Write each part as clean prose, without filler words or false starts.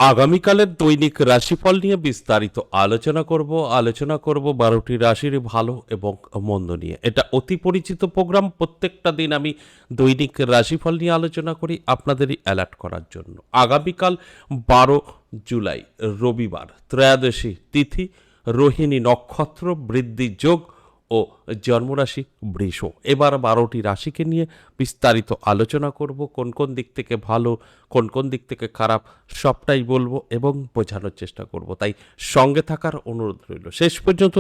আগামীকালের দৈনিক রাশিফল নিয়ে বিস্তারিত আলোচনা করব 12টি রাশির ভালো এবং মন্দ নিয়ে। এটা অতি পরিচিত প্রোগ্রাম। প্রত্যেকটা দিন আমি দৈনিক রাশিফল নিয়ে আলোচনা করি আপনাদেরই অ্যালার্ট করার জন্য। আগামীকাল 12 জুলাই রবিবার, ত্রয়োদশী তিথি, রোহিণী নক্ষত্র, বৃদ্ধি যোগ ও জন্মরাশি বৃষ। এবার 12টি রাশিকে নিয়ে বিস্তারিত আলোচনা করব। কোন কোন দিক থেকে ভালো, কোন কোন দিক থেকে খারাপ, সবটাই বলবো এবং বোঝানোর চেষ্টা করব। তাই সঙ্গে থাকার অনুরোধ রইল। শেষ পর্যন্ত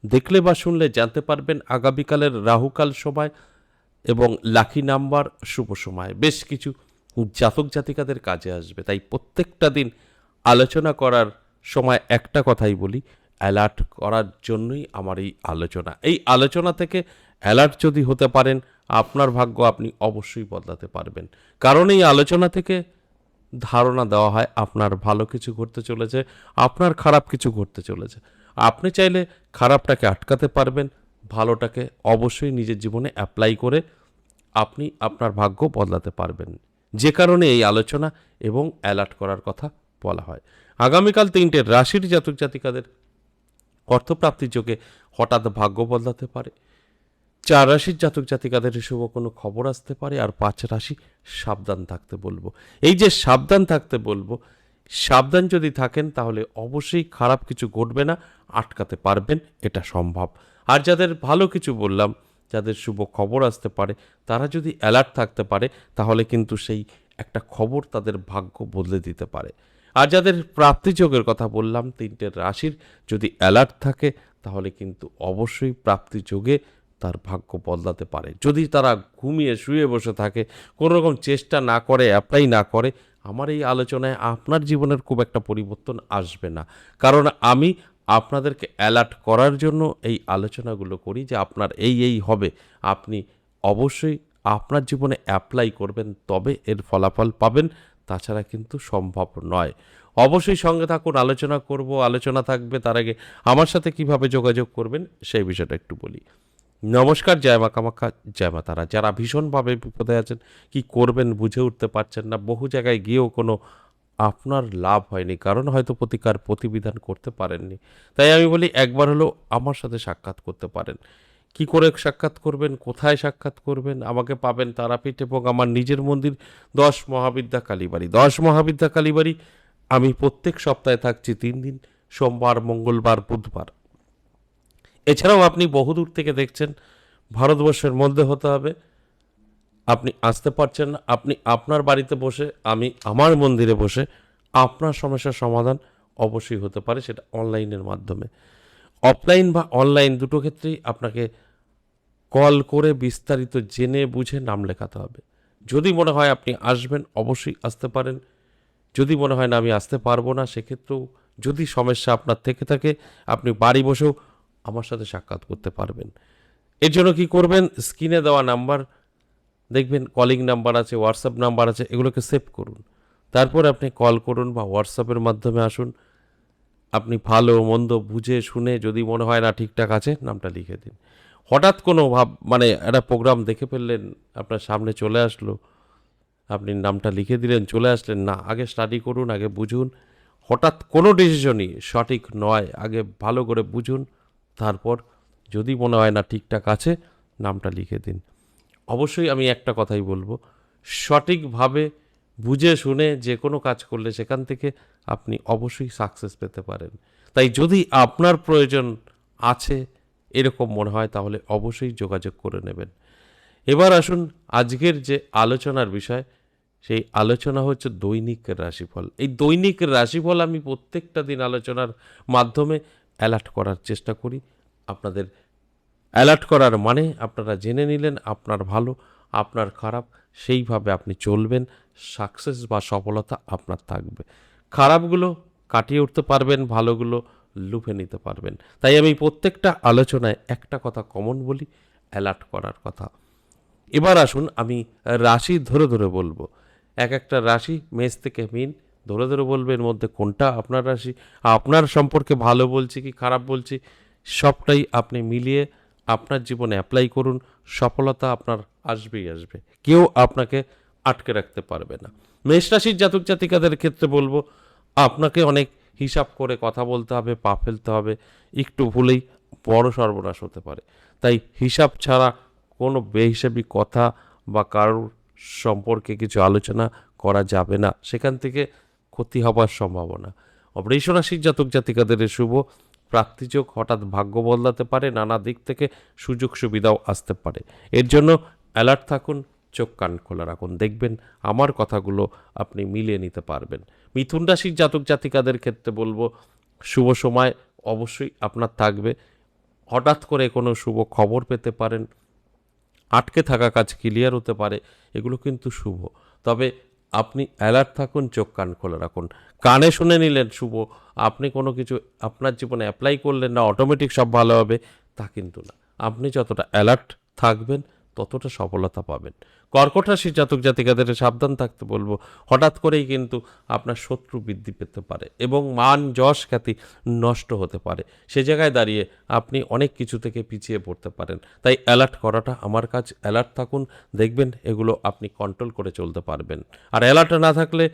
দেখলে বা শুনলে জানতে পারবেন আগামীকালের রাহুকাল সময় এবং লাকি নাম্বার, শুভ সময় বেশ কিছু জাতক জাতিকাদের কাজে আসবে। তাই প্রত্যেকটা দিন আলোচনা করার সময় একটা কথাই বলি, অ্যালার্ট করার জন্যই আমার এই আলোচনা। এই আলোচনা থেকে অ্যালার্ট যদি হতে পারেন, আপনার ভাগ্য আপনি অবশ্যই বদলাতে পারবেন। কারণ এই আলোচনা থেকে ধারণা দেওয়া হয় আপনার ভালো কিছু ঘটতে চলেছে, আপনার খারাপ কিছু ঘটতে চলেছে। আপনি চাইলে খারাপটাকে আটকাতে পারবেন, ভালোটাকে অবশ্যই নিজের জীবনে অ্যাপ্লাই করে আপনি আপনার ভাগ্য বদলাতে পারবেন। যে কারণে এই আলোচনা এবং অ্যালার্ট করার কথা বলা হয়। আগামীকাল 3টে রাশির জাতক জাতিকাদের অর্থপ্রাপ্তির যোগে হঠাৎ ভাগ্য বদলাতে পারে। 4 রাশির জাতক জাতিকাদের শুভ কোনো খবর আসতে পারে। আর 5 রাশি সাবধান থাকতে বলবো। এই যে সাবধান থাকতে বলবো, সাবধান যদি থাকেন তাহলে অবশ্যই খারাপ কিছু ঘটবে না, আটকাতে পারবেন, এটা সম্ভব। আর যাদের ভালো কিছু বললাম, যাদের শুভ খবর আসতে পারে, তারা যদি অ্যালার্ট থাকতে পারে তাহলে কিন্তু সেই একটা খবর তাদের ভাগ্য বদলে দিতে পারে। আর যাদের প্রাপ্তিযোগের কথা বললাম, 3টে রাশির যদি অ্যালার্ট থাকে তাহলে কিন্তু অবশ্যই প্রাপ্তিযোগে তার ভাগ্য বদলাতে পারে। যদি তারা ঘুমিয়ে শুয়ে বসে থাকে, কোনো রকম চেষ্টা না করে, অ্যাপ্লাই না করে, আমার এই আলোচনায় আপনার জীবনের খুব একটা পরিবর্তন আসবে না। কারণ আমি আপনাদেরকে অ্যালার্ট করার জন্য এই আলোচনাগুলো করি যে আপনার এই হবে। আপনি অবশ্যই আপনার জীবনে অ্যাপ্লাই করবেন, তবে এর ফলাফল পাবেন, তাছাড়া কিন্তু সম্ভব নয়। অবশ্যই সঙ্গে থাকুন, আলোচনা করব, আলোচনা থাকবে। তার আগে আমার সাথে কিভাবে যোগাযোগ করবেন সেই বিষয়টা একটু বলি। নমস্কার, জয় মা কামাখ্যা, জয় মা তারা। যারা ভীষণভাবে বিপদে আছেন, কি করবেন বুঝে উঠতে পারছেন না, বহু জায়গায় গিয়েও কোনো আপনার লাভ হয়নি, কারণ হয়তো প্রতিকার প্রতিবিধান করতে পারেননি। তাই আমি বলি একবার হলেও আমার সাথে সাক্ষাৎ করতে পারেন। কি করে সাক্ষাৎ করবেন, কোথায় সাক্ষাৎ করবেন? আমাকে পাবেন তারাপীঠ এবং আমার নিজের মন্দির 10 মহাবিদ্যা কালীবাড়ি। 10 মহাবিদ্যা কালীবাড়ি আমি প্রত্যেক সপ্তাহে থাকছি 3 দিন, সোমবার, মঙ্গলবার, বুধবার। এছাড়াও আপনি বহুদূর থেকে দেখছেন, ভারতবর্ষের মধ্যে হতে হবে, আপনি আসতে পারছেন না, আপনি আপনার বাড়িতে বসে, আমি আমার মন্দিরে বসে আপনার সমস্যার সমাধান অবশ্যই হতে পারে, সেটা অনলাইনের মাধ্যমে। অফলাইন বা অনলাইন দুটো ক্ষেত্রেই আপনাকে কল করে বিস্তারিত জেনে বুঝে নাম লেখাতে হবে। যদি মনে হয় আপনি আসবেন, অবশ্যই আসতে পারেন। যদি মনে হয় না আমি আসতে পারবো না, সেক্ষেত্রেও যদি সমস্যা আপনার থেকে থাকে, আপনি বাড়ি বসেও আমার সাথে সাক্ষাৎ করতে পারবেন। এর জন্য কি করবেন, স্ক্রিনে দেওয়া নাম্বার দেখবেন, কলিং নাম্বার আছে, হোয়াটসঅ্যাপ নাম্বার আছে, এগুলোকে সেভ করুন। তারপর আপনি কল করুন বা হোয়াটসঅ্যাপের মাধ্যমে আসুন। আপনি ভালো মন্দ বুঝে শুনে যদি মনে হয় না ঠিকঠাক আছে, নামটা লিখে দিন। হঠাৎ কোনো মানে একটা প্রোগ্রাম দেখে ফেললেন, আপনার সামনে চলে আসলো, আপনি নামটা লিখে দিলেন, চলে আসলেন না, আগে স্টাডি করুন, আগে বুঝুন। হঠাৎ কোনো ডিসিশনই সঠিক নয়, আগে ভালো করে বুঝুন। তারপর যদি মনে হয় না ঠিকঠাক আছে, নামটা লিখে দিন। অবশ্যই আমি একটা কথাই বলবো, সঠিকভাবে বুঝে শুনে যে কোনো কাজ করলে সেখান থেকে আপনি অবশ্যই সাকসেস পেতে পারেন। তাই যদি আপনার প্রয়োজন আছে এরকম মনে হয়, তাহলে অবশ্যই যোগাযোগ করে নেবেন। এবার আসুন আজকের যে আলোচনার বিষয়, সেই আলোচনা হচ্ছে দৈনিক রাশিফল। এই দৈনিক রাশিফল আমি প্রত্যেকটা দিন আলোচনার মাধ্যমে অ্যালার্ট করার চেষ্টা করি আপনাদের। অ্যালার্ট করার মানে আপনারা জেনে নিলেন আপনার ভালো, আপনার খারাপ, সেইভাবে আপনি চলবেন, সাকসেস বা সফলতা আপনার থাকবে। খারাপগুলো কাটিয়ে উঠতে পারবেন, ভালোগুলো লুফে নিতে পারবেন। তাই আমি প্রত্যেকটা আলোচনায় একটা কথা কমন বলি, অ্যালার্ট করার কথা। এবার আসুন আমি রাশি ধরে ধরে বলবো। এক একটা রাশি, মেষ থেকে মীন, ধরে ধরে বলবে এর মধ্যে কোনটা আপনার রাশি, আপনার সম্পর্কে ভালো বলছি কি খারাপ বলছি, সবটাই আপনি মিলিয়ে আপনার জীবনে অ্যাপ্লাই করুন। সফলতা আপনার আসবেই আসবে, কেউ আপনাকে আটকে রাখতে পারবে না। মেষ রাশির জাতক জাতিকাদের ক্ষেত্রে বলবো, আপনাকে অনেক হিসাব করে কথা বলতে হবে, পা ফেলতে হবে। একটু ভুলেই বড় সর্বনাশ হতে পারে। তাই হিসাব ছাড়া কোনো বেহিসাবি কথা বা কারোর সম্পর্কে কিছু আলোচনা করা যাবে না। সেখান থেকে ক্ষতি হবার সম্ভাবনা। বৃষ রাশির জাতক জাতিকাদের এ শুভ প্রাপ্তিযোগ, হঠাৎ ভাগ্য বদলাতে পারে, নানা দিক থেকে সুযোগ সুবিধাও আসতে পারে। এর জন্য অ্যালার্ট থাকুন, চোখ কান খোলা রাখুন, দেখবেন আমার কথাগুলো আপনি মিলিয়ে নিতে পারবেন। মিথুন রাশির জাতক জাতিকাদের ক্ষেত্রে বলবো, শুভ সময় অবশ্যই আপনার থাকবে। হঠাৎ করে কোনো শুভ খবর পেতে পারেন, আটকে থাকা কাজ ক্লিয়ার হতে পারে, এগুলো কিন্তু শুভ। তবে আপনি অ্যালার্ট থাকুন, চোখ কান খোলা রাখুন। কানে শুনে নিলেন শুভ, আপনি কোনো কিছু আপনার জীবনে অ্যাপ্লাই করলেন না, অটোমেটিক সব ভালো হবে, তা কিন্তু না। আপনি যতটা অ্যালার্ট থাকবেন ততটা সফলতা পাবেন। কর্কট রাশির জাতক জাতিকাদের সাবধান থাকতে বলবো, হঠাৎ করেই কিন্তু আপনার শত্রু বৃদ্ধি পেতে পারে এবং মান যশ খ্যাতি নষ্ট হতে পারে। সে জায়গায় দাঁড়িয়ে আপনি অনেক কিছু থেকে পিছিয়ে পড়তে পারেন। তাই অ্যালার্ট করাটা আমার কাজ। অ্যালার্ট থাকুন, দেখবেন এগুলো আপনি কন্ট্রোল করে চলতে পারবেন। আর অ্যালার্ট না থাকলে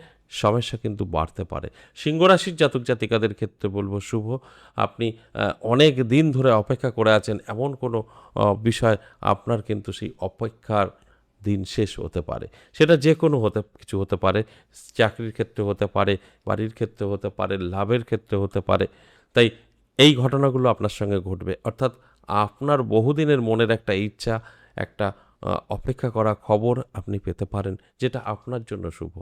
সমস্যা কিন্তু বাড়তে পারে। সিংহ রাশির জাতক জাতিকাদের ক্ষেত্রে বলবো শুভ, আপনি অনেক দিন ধরে অপেক্ষা করে আছেন, এমন কোনো বিষয় আপনার কিন্তু সেই অপেক্ষার দিন শেষ হতে পারে। সেটা যে কোনো কিছু হতে পারে, চাকরির ক্ষেত্রে হতে পারে, বাড়ির ক্ষেত্রে হতে পারে, লাভের ক্ষেত্রে হতে পারে। তাই এই ঘটনাগুলো আপনার সঙ্গে ঘটবে। অর্থাৎ আপনার বহুদিনের মনের একটা ইচ্ছা, একটা অপেক্ষা করা খবর আপনি পেতে পারেন, যেটা আপনার জন্য শুভ।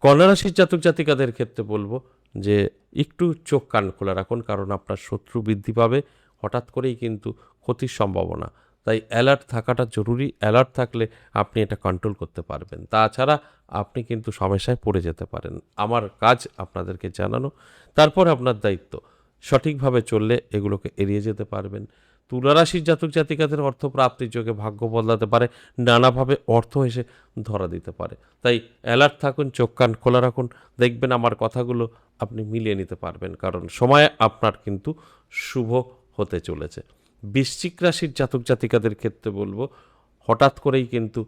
কন্যা রাশির জাতক জাতিকাদের ক্ষেত্রে বলবো যে একটু চোখ কান খোলা রাখুন, কারণ আপনার শত্রু বৃদ্ধি পাবে, হঠাৎ করেই কিন্তু ক্ষতির সম্ভাবনা। তাই অ্যালার্ট থাকাটা জরুরি। অ্যালার্ট থাকলে আপনি এটা কন্ট্রোল করতে পারবেন। তাছাড়া আপনি কিন্তু সমস্যায় পড়ে যেতে পারেন। আমার কাজ আপনাদেরকে জানানো, তারপর আপনার দায়িত্ব। সঠিকভাবে চললে এগুলোকে এড়িয়ে যেতে পারবেন। তুলা রাশির জাতক জাতিকাদের অর্থপ্রাপ্তির যোগে ভাগ্য বদলাতে পারে, নানাভাবে অর্থ এসে ধরা দিতে পারে। তাই অ্যালার্ট থাকুন, চোখ কান খোলা রাখুন, দেখবেন আমার কথাগুলো আপনি মিলিয়ে নিতে পারবেন, কারণ সময় আপনার কিন্তু শুভ হতে চলেছে। বৃশ্চিক রাশির জাতক জাতিকাদের ক্ষেত্রে বলবো, হঠাৎ করেই কিন্তু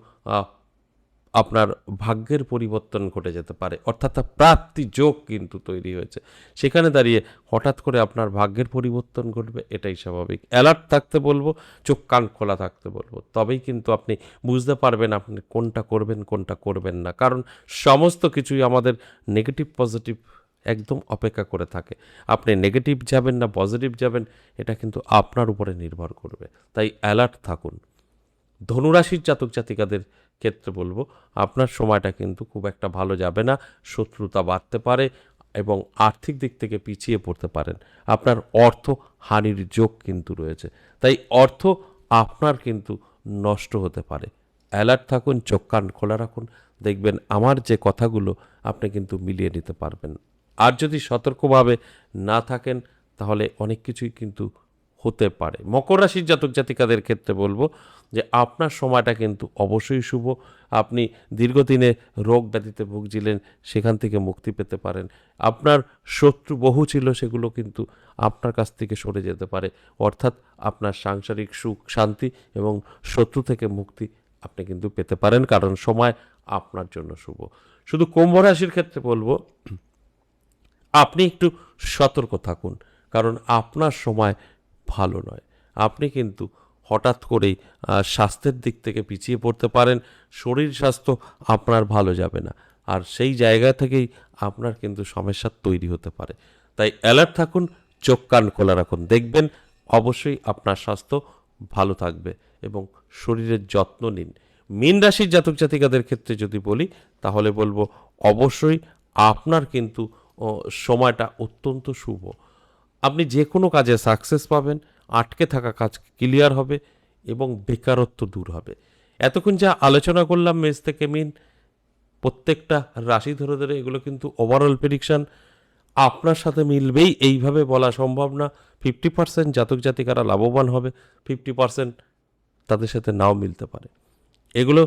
আপনার ভাগ্যের পরিবর্তন ঘটে যেতে পারে, অর্থাৎ প্রাপ্তি যোগ কিন্তু তৈরি হয়েছে। সেখানে দাঁড়িয়ে হঠাৎ করে আপনার ভাগ্যের পরিবর্তন ঘটবে, এটাই স্বাভাবিক। অ্যালার্ট থাকতে বলবো, চোখ কান খোলা থাকতে বলবো, তবেই কিন্তু আপনি বুঝতে পারবেন আপনি কোনটা করবেন, কোনটা করবেন না। কারণ সমস্ত কিছুই আমাদের নেগেটিভ পজিটিভ একদম অপেক্ষা করে থাকে। আপনি নেগেটিভ যাবেন না পজিটিভ যাবেন, এটা কিন্তু আপনার উপরে নির্ভর করবে। তাই অ্যালার্ট থাকুন। ধনুরাশির জাতক জাতিকাদের ক্ষেত্রে বলবো, আপনার সময়টা কিন্তু খুব একটা ভালো যাবে না। শত্রুতা বাড়তে পারে এবং আর্থিক দিক থেকে পিছিয়ে পড়তে পারেন। আপনার অর্থ হানির যোগ কিন্তু রয়েছে। তাই অর্থ আপনার কিন্তু নষ্ট হতে পারে। অ্যালার্ট থাকুন, চোখ কান খোলা রাখুন, দেখবেন আমার যে কথাগুলো আপনি কিন্তু মিলিয়ে নিতে পারবেন। আর যদি সতর্কভাবে না থাকেন তাহলে অনেক কিছুই কিন্তু হতে পারে। মকর রাশির জাতক জাতিকাদের ক্ষেত্রে বলবো যে আপনার সময়টা কিন্তু অবশ্যই শুভ। আপনি দীর্ঘদিনে রোগ ব্যাধিতে ভুগছিলেন, সেখান থেকে মুক্তি পেতে পারেন। আপনার শত্রু বহু ছিল, সেগুলো কিন্তু আপনার কাছ থেকে সরে যেতে পারে। অর্থাৎ আপনার সাংসারিক সুখ শান্তি এবং শত্রু থেকে মুক্তি আপনি কিন্তু পেতে পারেন, কারণ সময় আপনার জন্য শুভ। শুধু কুম্ভ রাশির ক্ষেত্রে বলবো, আপনি একটু সতর্ক থাকুন, কারণ আপনার সময় ভালো নয়। আপনি কিন্তু হঠাৎ করেই স্বাস্থ্যের দিক থেকে পিছিয়ে পড়তে পারেন। শরীর স্বাস্থ্য আপনার ভালো যাবে না, আর সেই জায়গা থেকেই আপনার কিন্তু সমস্যা তৈরি হতে পারে। তাই অ্যালার্ট থাকুন, চোখ কান খোলা রাখুন, দেখবেন অবশ্যই আপনার স্বাস্থ্য ভালো থাকবে এবং শরীরের যত্ন নিন। মীন রাশির জাতক জাতিকাদের ক্ষেত্রে যদি বলি, তাহলে বলবো অবশ্যই আপনার কিন্তু সময়টা অত্যন্ত শুভ। আপনি যে কোনো কাজে সাকসেস পাবেন, আটকে থাকা কাজ ক্লিয়ার হবে এবং বেকারত্ব দূর হবে। এতক্ষণ যা আলোচনা করলাম মেষ থেকে মিন, প্রত্যেকটা রাশি ধরে ধরে, এগুলো কিন্তু ওভারঅল প্রেডিকশন। আপনার সাথে মিলবেই এইভাবে বলা সম্ভব না। 50% জাতক জাতিকারা লাভবান হবে, 50% তাদের সাথে নাও মিলতে পারে। এগুলো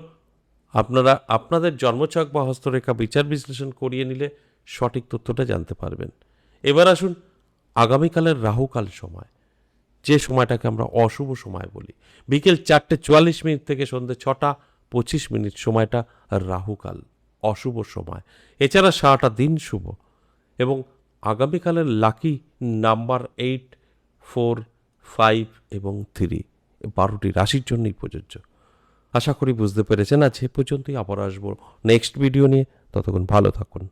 আপনারা আপনাদের জন্মছক বা হস্তরেখা বিচার বিশ্লেষণ করিয়ে নিলে সঠিক তথ্যটা জানতে পারবেন। এবার আসুন আগামীকালের রাহুকাল সময়, যে সময়টাকে আমরা অশুভ সময় বলি। বিকেল 4:44 থেকে সন্ধ্যে 6:25 সময়টা রাহুকাল। অশুভ সময়। এছাড়া সারাটা দিন শুভ এবং আগামীকালের লাকি নাম্বার 8, 4, 5 এবং 3 12টি রাশির জন্যই প্রযোজ্য। আশা করি বুঝতে পেরেছেন। আজ এ পর্যন্তই, আবার আসবো নেক্সট ভিডিও নিয়ে। ততক্ষণ ভালো থাকুন।